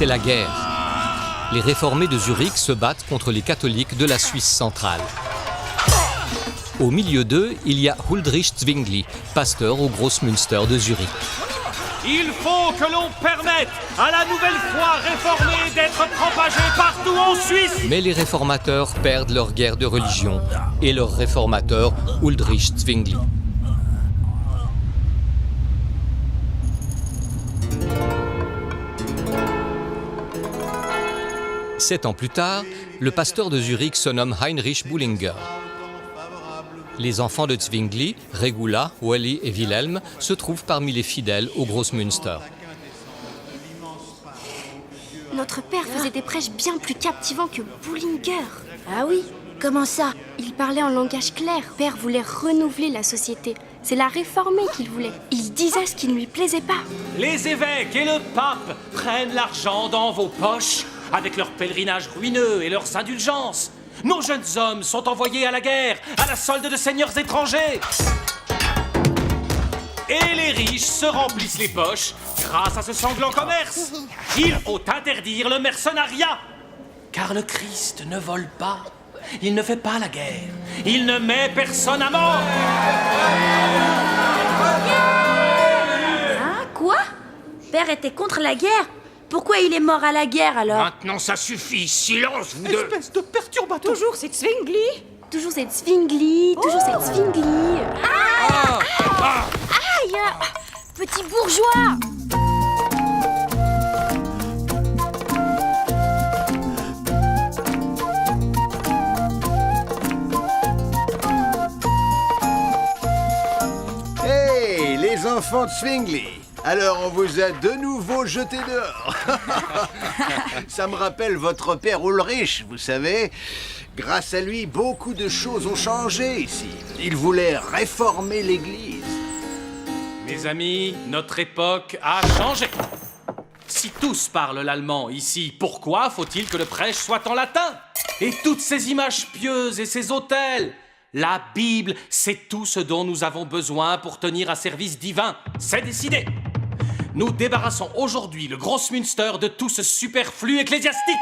c'est la guerre. Les réformés de Zurich se battent contre les catholiques de la Suisse centrale. Au milieu d'eux, il y a Huldrych Zwingli, pasteur au Grossmünster de Zurich. Il faut que l'on permette à la nouvelle foi réformée d'être propagée partout en Suisse. Mais les réformateurs perdent leur guerre de religion et leur réformateur, Huldrych Zwingli. Sept ans plus tard, le pasteur de Zurich se nomme Heinrich Bullinger. Les enfants de Zwingli, Regula, Wally et Wilhelm, se trouvent parmi les fidèles au Grossmünster. Notre père faisait des prêches bien plus captivants que Bullinger. Ah oui? Comment ça? Il parlait en langage clair. Père voulait renouveler la société. C'est la réformer qu'il voulait. Il disait ce qui ne lui plaisait pas. Les évêques et le pape prennent l'argent dans vos poches avec leurs pèlerinages ruineux et leurs indulgences. Nos jeunes hommes sont envoyés à la guerre, à la solde de seigneurs étrangers. Et les riches se remplissent les poches grâce à ce sanglant commerce. Il faut interdire le mercenariat. Car le Christ ne vole pas. Il ne fait pas la guerre. Il ne met personne à mort. Hein? Quoi? Père était contre la guerre? Pourquoi il est mort à la guerre alors? Maintenant ça suffit, silence vous deux. Espèce de perturbateur. Toujours c'est Zwingli. Toujours c'est Zwingli, toujours c'est Zwingli. Aïe! Petit bourgeois! Hey, les enfants de Zwingli! Alors, on vous a de nouveau jeté dehors. Ça me rappelle votre père Ulrich, vous savez. Grâce à lui, beaucoup de choses ont changé ici. Il voulait réformer l'Église. Mes amis, notre époque a changé. Si tous parlent l'allemand ici, pourquoi faut-il que le prêche soit en latin? Et toutes ces images pieuses et ces autels? La Bible, c'est tout ce dont nous avons besoin pour tenir un service divin. C'est décidé. Nous débarrassons aujourd'hui le Grossmünster de tout ce superflu ecclésiastique.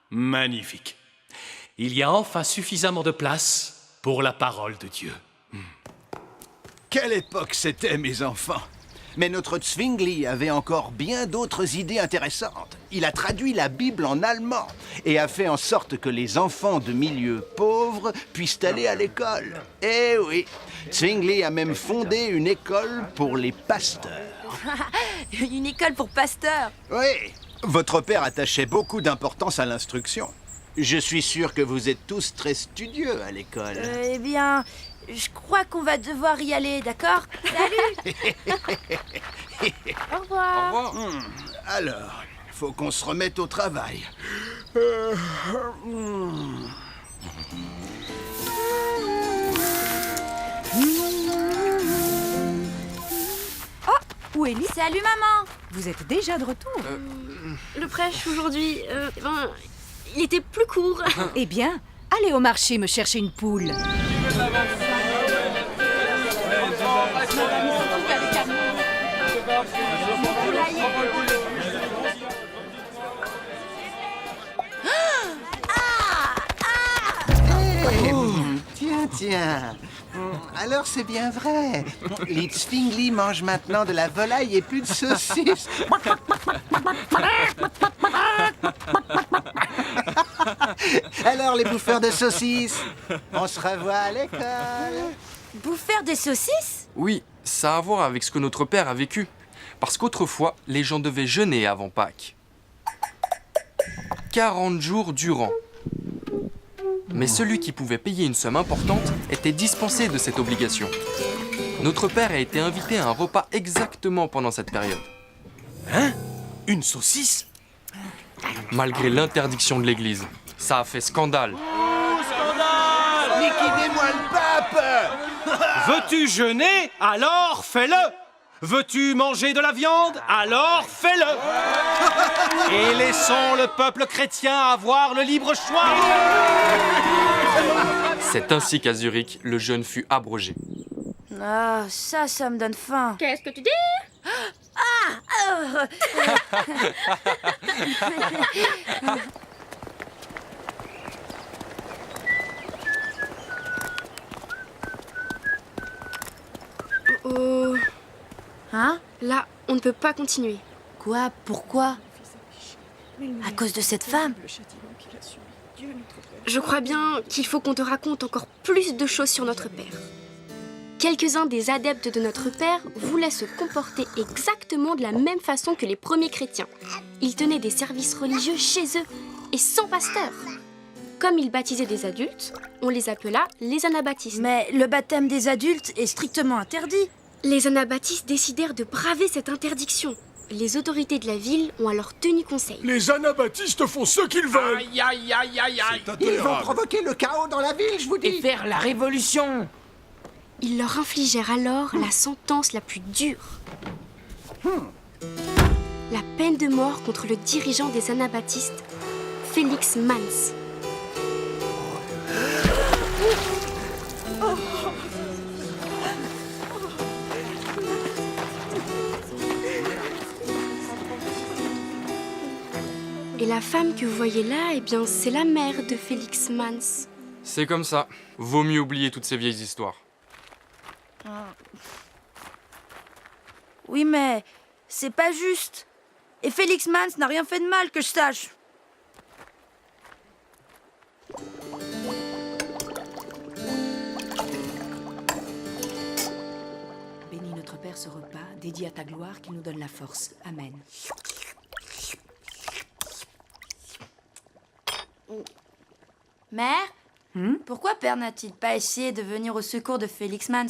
Magnifique. Il y a enfin suffisamment de place pour la parole de Dieu. Quelle époque c'était, mes enfants! Mais notre Zwingli avait encore bien d'autres idées intéressantes. Il a traduit la Bible en allemand et a fait en sorte que les enfants de milieux pauvres puissent aller à l'école. Eh oui, Zwingli a même fondé une école pour les pasteurs. Une école pour pasteurs. Oui, votre père attachait beaucoup d'importance à l'instruction. Je suis sûr que vous êtes tous très studieux à l'école. Eh bien, je crois qu'on va devoir y aller, d'accord? Salut! Au revoir. Au revoir. Alors, faut qu'on se remette au travail. Où est Ellie? Salut maman! Vous êtes déjà de retour. Le prêche aujourd'hui, il était plus court. Eh bien, allez au marché me chercher une poule. Tiens. Alors c'est bien vrai. Les Zwingli mangent maintenant de la volaille et plus de saucisses. Alors les bouffeurs de saucisses, on se revoit à l'école. Bouffeur de saucisses? Oui, ça a à voir avec ce que notre père a vécu. Parce qu'autrefois, les gens devaient jeûner avant Pâques. 40 jours durant. Mais celui qui pouvait payer une somme importante était dispensé de cette obligation. Notre père a été invité à un repas exactement pendant cette période. Hein? Une saucisse? Malgré l'interdiction de l'Église, ça a fait scandale. Liquidez-moi le pape! Veux-tu jeûner? Alors fais-le! Veux-tu manger de la viande? Alors fais-le! Et laissons le peuple chrétien avoir le libre choix! C'est ainsi qu'à Zurich, le jeûne fut abrogé. Ah, ça me donne faim. Qu'est-ce que tu dis? Oh, Hein? là, on ne peut pas continuer. Quoi? Pourquoi? À cause de cette femme? Je crois bien qu'il faut qu'on te raconte encore plus de choses sur notre père. Quelques-uns des adeptes de notre père voulaient se comporter exactement de la même façon que les premiers chrétiens. Ils tenaient des services religieux chez eux et sans pasteur. Comme ils baptisaient des adultes, on les appela les anabaptistes. Mais le baptême des adultes est strictement interdit. Les anabaptistes décidèrent de braver cette interdiction. Les autorités de la ville ont alors tenu conseil. Les anabaptistes font ce qu'ils veulent. Aïe, aïe, aïe, aïe, aïe. Ils vont provoquer le chaos dans la ville, je vous dis. faire la révolution. Ils leur infligèrent alors la sentence la plus dure. La peine de mort contre le dirigeant des anabaptistes, Félix Mans. Et la femme que vous voyez là, eh bien, c'est la mère de Félix Mans. C'est comme ça. Vaut mieux oublier toutes ces vieilles histoires. Oui, mais c'est pas juste. Et Félix Mans n'a rien fait de mal que je sache. Bénis notre Père ce repas, dédié à ta gloire, qu'il nous donne la force. Amen. Mère, pourquoi Père n'a-t-il pas essayé de venir au secours de Félix Mans?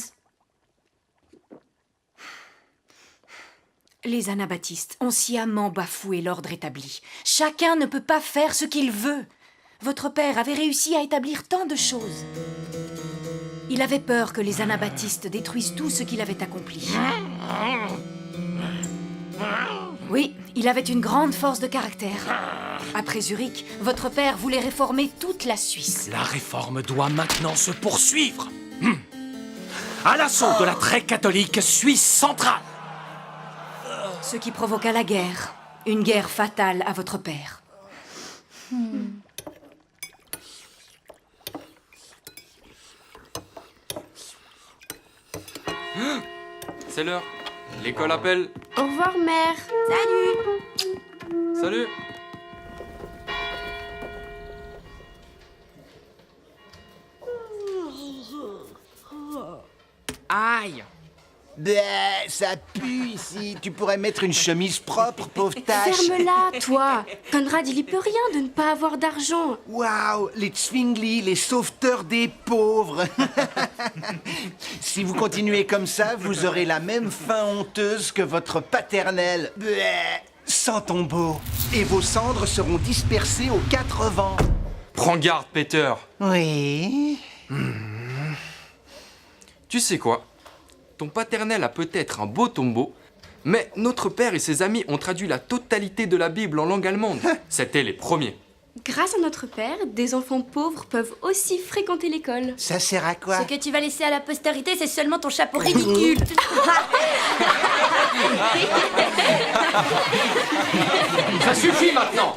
Les anabaptistes ont sciemment bafoué l'ordre établi. Chacun ne peut pas faire ce qu'il veut. Votre père avait réussi à établir tant de choses. Il avait peur que les anabaptistes détruisent tout ce qu'il avait accompli. Oui, il avait une grande force de caractère. Après Zurich, votre père voulait réformer toute la Suisse. La réforme doit maintenant se poursuivre. À l'assaut de la très catholique Suisse centrale. Ce qui provoqua la guerre. Une guerre fatale à votre père. C'est l'heure. L'école appelle. Au revoir, mère. Salut. Aïe. Bleh, ça pue ici. Tu pourrais mettre une chemise propre, pauvre tâche. Ferme-la, toi. Conrad, il y peut rien de ne pas avoir d'argent. Waouh, les Zwingli, les sauveteurs des pauvres. Si vous continuez comme ça, vous aurez la même fin honteuse que votre paternel. Bleh, sans tombeau. Et vos cendres seront dispersées aux quatre vents. Prends garde, Peter. Oui. Tu sais quoi? Ton paternel a peut-être un beau tombeau, mais notre père et ses amis ont traduit la totalité de la Bible en langue allemande. C'étaient les premiers. Grâce à notre père, des enfants pauvres peuvent aussi fréquenter l'école. Ça sert à quoi? Ce que tu vas laisser à la postérité, c'est seulement ton chapeau ridicule. Ça suffit maintenant.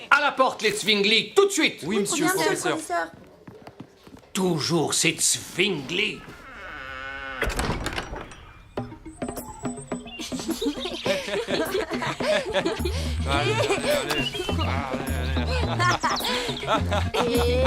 À la porte, les Zwingli, tout de suite. Oui, monsieur le professeur. Toujours ces Zwingli. Et...